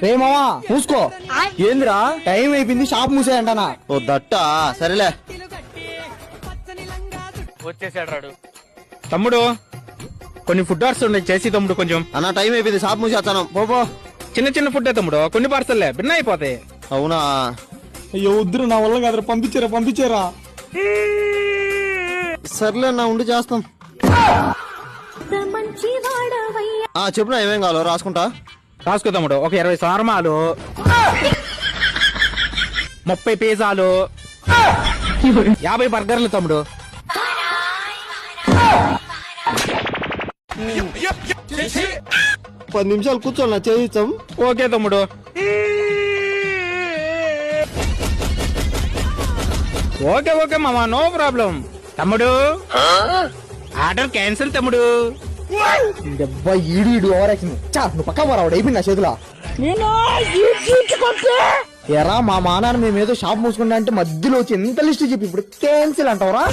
రే మావా మూసుకో. ఏందిరా టైం అయిపోయింది, షాప్ మూసేయంటానా? ఓ దట్టా, సరేలే. వచ్చేసాడు రాడు. తమ్ముడు కొన్ని ఫుడ్ ఆర్డర్స్ ఉన్నాయి, చేసి తమ్ముడు కొంచెం. అన్న టైం అయిపోయింది, షాప్ మూసేస్తాను. పో. చిన్న చిన్న ఫుడ్ తమ్ముడు, కొన్ని పార్సల్లే భిన్న అయిపోతాయి. అవునా? అయ్యో వద్దురు, నా వల్ల కాదు, పంపించారా. సర్లే నా ఉండి చేస్తాం. చెప్పునా ఏమేం కావాలో రాసుకుంటా. రాసుకో తమ్ముడు. ఒక 20 సార్మాలు, 30 పిజ్జాలు, 50 బర్గర్లు తమ్ముడు. పది నిమిషాలు కూర్చోన్నా చేయించాం. ఓకే తమ్ముడు. ఓకే మామా, నో ప్రాబ్లం. తమ్ముడు ఆర్డర్ క్యాన్సిల్ తమ్ముడు. దెబ్బా ఈడు ఓవరాక్షన్. నువ్వు పక్క పోరాడు, అయిపోయింది నా చేతులా. ఎరా మా మానాన్ని మేమేదో షాప్ మూసుకుంటా అంటే మధ్యలో వచ్చి ఎంత లిస్ట్ చెప్పి ఇప్పుడు క్యాన్సిల్ అంటావరా?